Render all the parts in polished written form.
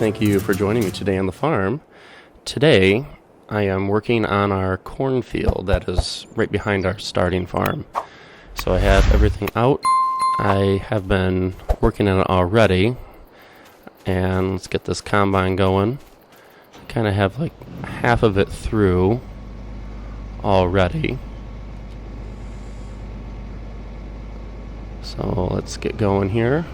Thank you for joining me today on the farm. Today, I am working on our cornfield that is right behind our starting farm. So I have everything out. I have been working on it already. And let's get this combine going. Kind of have like half of it through already. So let's get going here.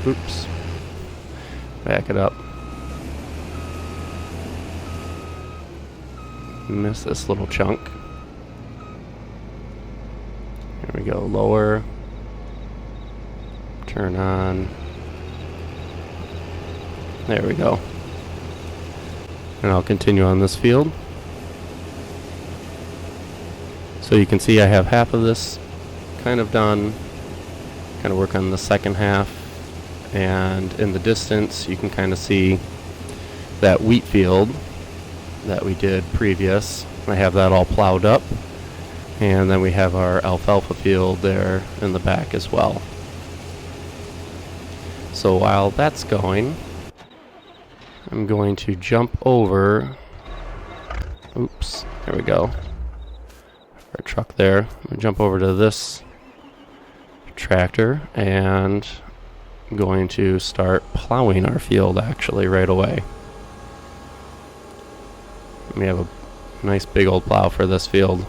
Oops. Back it up. Miss this little chunk. Here we go. Lower. Turn on. There we go. And I'll continue on this field. So you can see I have half of this kind of done. Kind of work on the second half. And in the distance, you can kind of see that wheat field that we did previous. I have that all plowed up. And then we have our alfalfa field there in the back as well. So while that's going, I'm going to jump over. Oops, there we go. Our truck there. I'm going to jump over to this tractor and I'm going to start plowing our field actually right away. We have a nice big old plow for this field.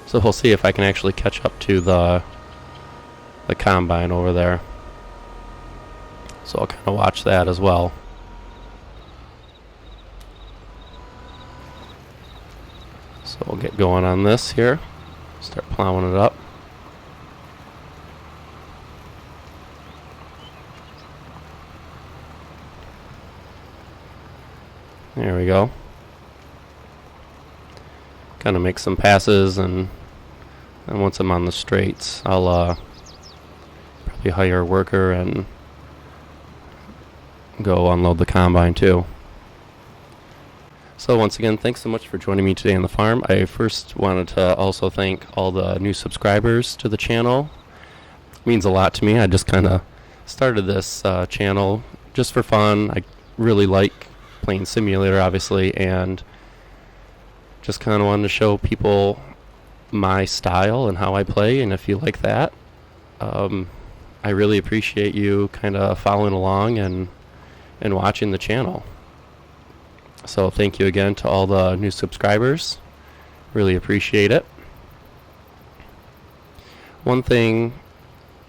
So we'll see if I can actually catch up to the combine over there. So I'll kind of watch that as well. So we'll get going on this here. Start plowing it up. There we go. Kind of make some passes, and once I'm on the straights, I'll probably hire a worker and go unload the combine too. So once again, thanks so much for joining me today on the farm. I first wanted to also thank all the new subscribers to the channel. It means a lot to me. I just kind of started this channel just for fun. I really like playing simulator, obviously, and just kind of wanted to show people my style and how I play. And if you like that, I really appreciate you kind of following along and watching the channel. So thank you again to all the new subscribers. Really appreciate it. One thing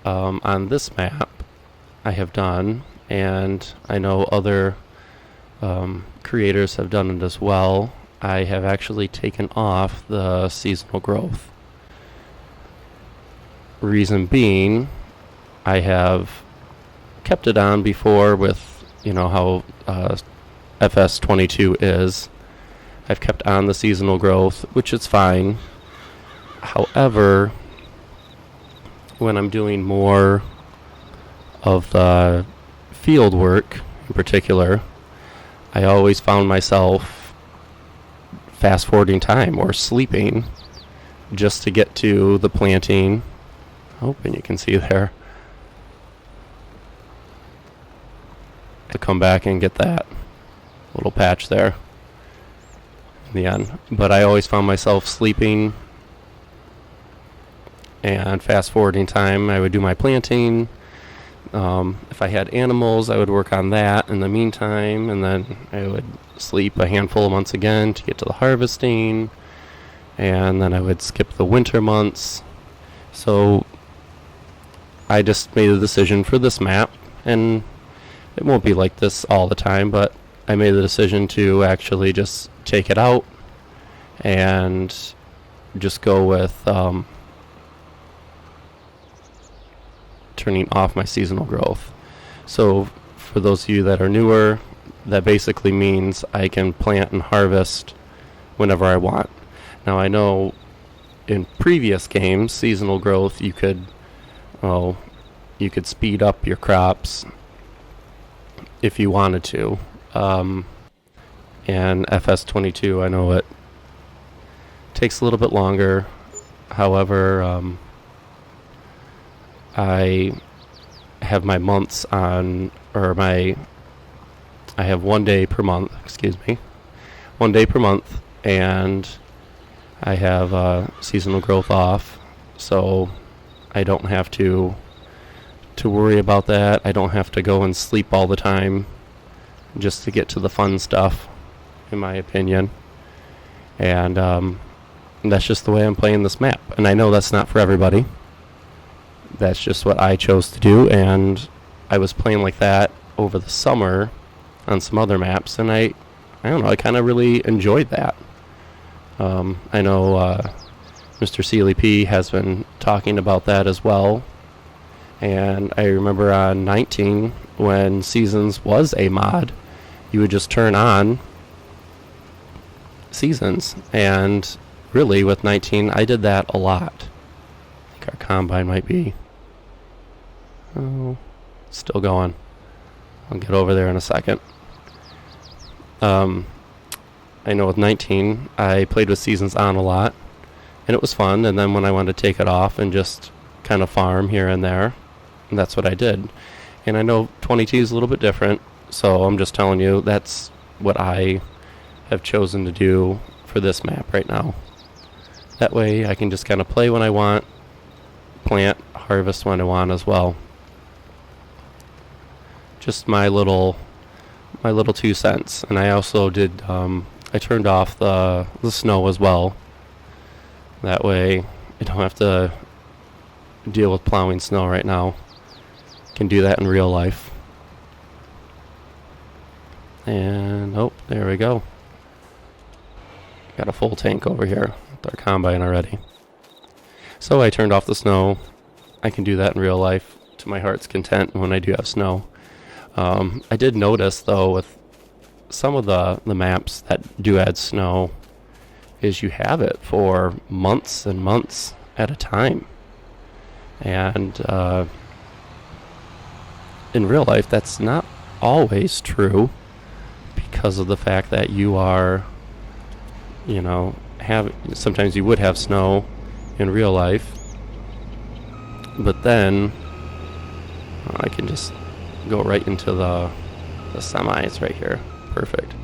on this map I have done, and I know other creators have done it as well, I have actually taken off the seasonal growth. Reason being, I have kept it on before with, how FS22 is. I've kept on the seasonal growth, which is fine. However, when I'm doing more of the field work in particular, I always found myself fast forwarding time or sleeping just to get to the planting. Hoping you can see there. To come back and get that little patch there in the end. But I always found myself sleeping and fast forwarding time. I would do my planting. If I had animals, I would work on that in the meantime, and then I would sleep a handful of months again to get to the harvesting, and then I would skip the winter months. So I just made a decision for this map, and it won't be like this all the time, but I made the decision to actually just take it out and just go with turning off my seasonal growth. So for those of you that are newer, that basically means I can plant and harvest whenever I want. Now I know in previous games, seasonal growth, you could speed up your crops if you wanted to. And FS22, I know it takes a little bit longer. However, I have my months on, or I have 1 day per month, 1 day per month, and I have seasonal growth off, so I don't have to worry about that. I don't have to go and sleep all the time just to get to the fun stuff, in my opinion. And that's just the way I'm playing this map. And I know that's not for everybody. That's just what I chose to do, and I was playing like that over the summer on some other maps, and I don't know, I kind of really enjoyed that. I know Mr. Sealy P has been talking about that as well. And I remember on 19, when Seasons was a mod, you would just turn on Seasons. And really, with 19, I did that a lot. I think our combine might be still going. I'll get over there in a second. I know with 19, I played with Seasons on a lot, and it was fun. And then when I wanted to take it off and just kind of farm here and there, and that's what I did. And I know 22 is a little bit different, so I'm just telling you that's what I have chosen to do for this map right now. That way I can just kind of play when I want, plant, harvest when I want as well. Just my little 2 cents. And I also did, I turned off the snow as well. That way I don't have to deal with plowing snow right now. Can do that in real life. And there we go. Got a full tank over here with our combine already. So I turned off the snow. I can do that in real life to my heart's content when I do have snow. I did notice though with some of the maps that do add snow is you have it for months and months at a time. And in real life, that's not always true because of the fact that you are, sometimes you would have snow in real life, but then I can just go right into the semis right here. Perfect.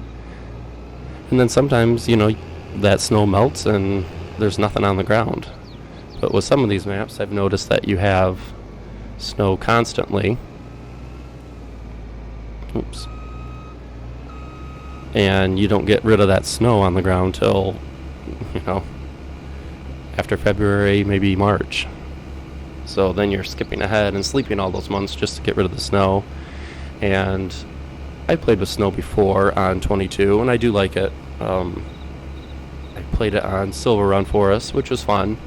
And then sometimes, that snow melts and there's nothing on the ground. But with some of these maps, I've noticed that you have snow constantly. Oops. And you don't get rid of that snow on the ground till, after February, maybe March. So then you're skipping ahead and sleeping all those months just to get rid of the snow. And I played with snow before on 22, and I do like it. I played it on Silver Run Forest, which was fun.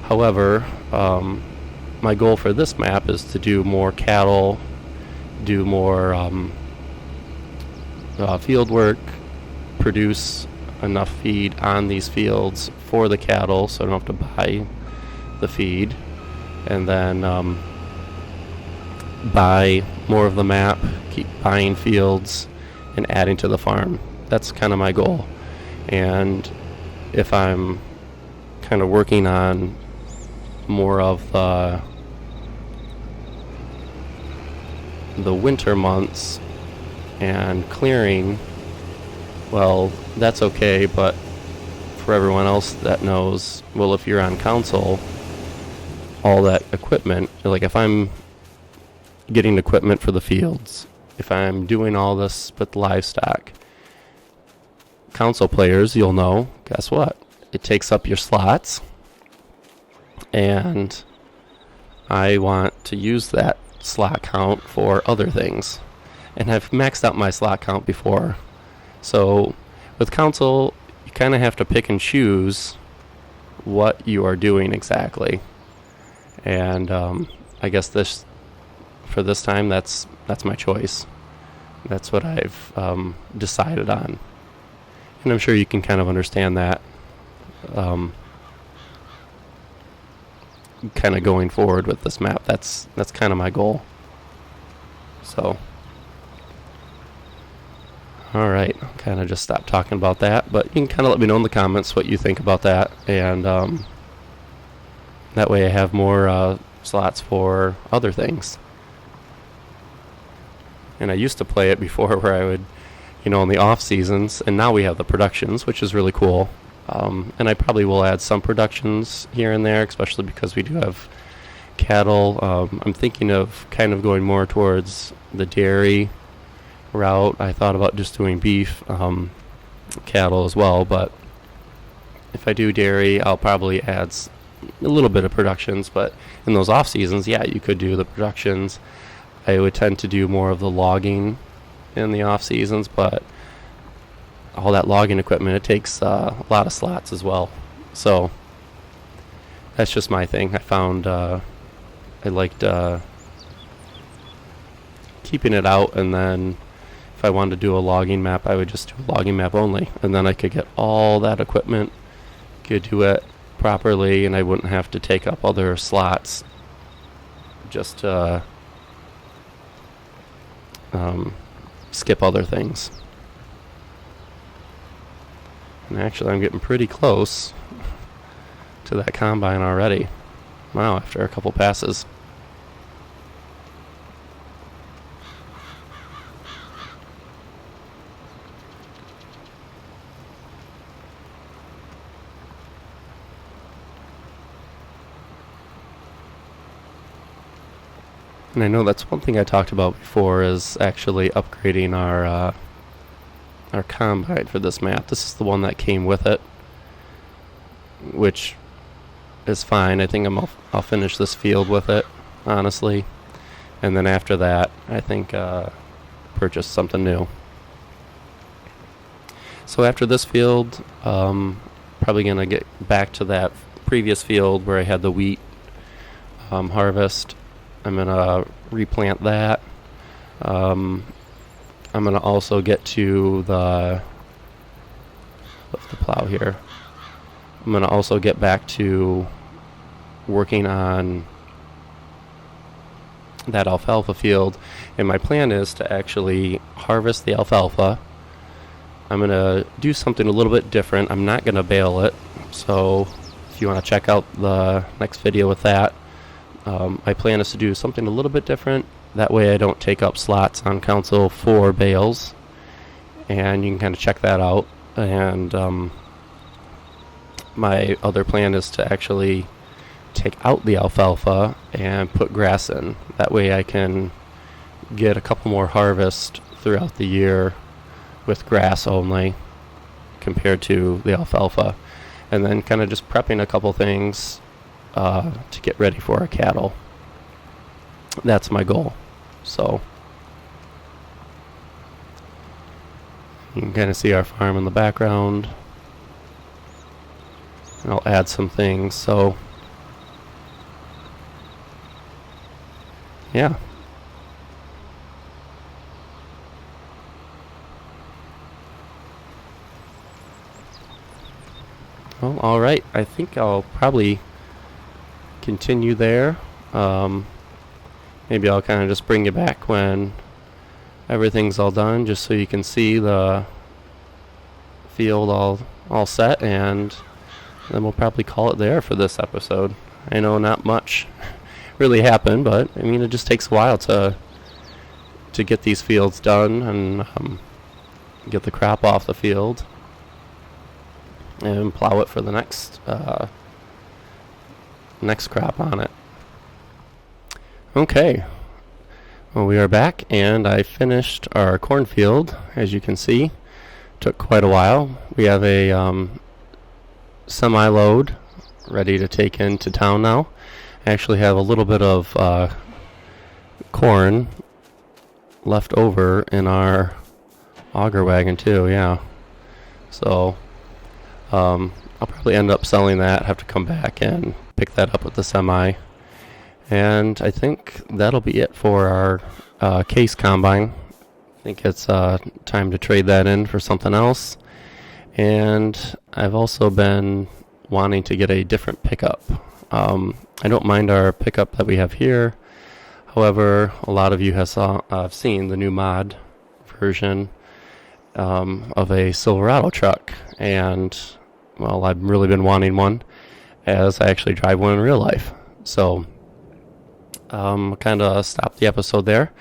However, my goal for this map is to do more cattle, do more field work, produce enough feed on these fields for the cattle so I don't have to buy the feed, and then buy more of the map, keep buying fields and adding to the farm. That's kind of my goal. And if I'm kind of working on more of the winter months and clearing, well, that's okay, but for everyone else that knows, well, if you're on council, all that equipment, like if I'm getting equipment for the fields, if I'm doing all this with livestock, council players, you'll know, guess what? It takes up your slots, and I want to use that slot count for other things. And I've maxed out my slot count before. So with council, you kind of have to pick and choose what you are doing exactly. And I guess for this time, that's my choice. That's what I've decided on. And I'm sure you can kind of understand that kind of going forward with this map. That's kind of my goal. So, all right, kind of just stop talking about that, but you can kind of let me know in the comments what you think about that, and that way I have more slots for other things. And I used to play it before where I would, in the off seasons, and now we have the productions, which is really cool. And I probably will add some productions here and there, especially because we do have cattle. I'm thinking of kind of going more towards the dairy route. I thought about just doing beef, cattle as well, but if I do dairy, I'll probably add a little bit of productions. But in those off seasons, yeah, you could do the productions. I would tend to do more of the logging in the off seasons, but all that logging equipment, it takes a lot of slots as well. So that's just my thing. I found I liked keeping it out, and then if I wanted to do a logging map, I would just do a logging map only, and then I could get all that equipment, could do it properly, and I wouldn't have to take up other slots just to skip other things. And actually, I'm getting pretty close to that combine already. Wow, after a couple passes. And I know that's one thing I talked about before, is actually upgrading our combine for this map. This is the one that came with it, which is fine. I think I'll finish this field with it, honestly, and then after that, I think purchase something new. So after this field, probably gonna get back to that previous field where I had the wheat harvest. I'm gonna replant that. I'm gonna also get to the plow here. I'm gonna also get back to working on that alfalfa field, and my plan is to actually harvest the alfalfa. I'm gonna do something a little bit different. I'm not gonna bale it, so if you want to check out the next video with that, my plan is to do something a little bit different. That way I don't take up slots on council for bales, and you can kind of check that out. And my other plan is to actually take out the alfalfa and put grass in. That way I can get a couple more harvests throughout the year with grass only compared to the alfalfa, and then kind of just prepping a couple things to get ready for our cattle. That's my goal. So you can kind of see our farm in the background, and I'll add some things. So yeah. Well, all right. I think I'll probably continue there. Maybe I'll kind of just bring you back when everything's all done, just so you can see the field all set, and then we'll probably call it there for this episode. I know not much really happened, but I mean, it just takes a while to get these fields done and get the crop off the field and plow it for the next crop on it. Okay, well, we are back, and I finished our cornfield. As you can see, took quite a while. We have a semi-load ready to take into town now. I actually have a little bit of corn left over in our auger wagon too, yeah. So I'll probably end up selling that, have to come back and pick that up with the semi. And I think that'll be it for our case combine. I think it's time to trade that in for something else. And I've also been wanting to get a different pickup. I don't mind our pickup that we have here. However, a lot of you have seen the new mod version of a Silverado truck. And, well, I've really been wanting one, as I actually drive one in real life. So kind of stop the episode there.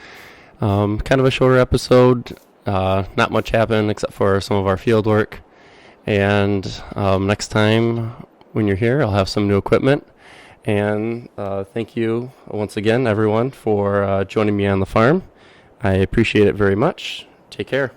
Kind of a shorter episode. Not much happened except for some of our field work. And next time when you're here, I'll have some new equipment. And thank you once again, everyone, for joining me on the farm. I appreciate it very much. Take care.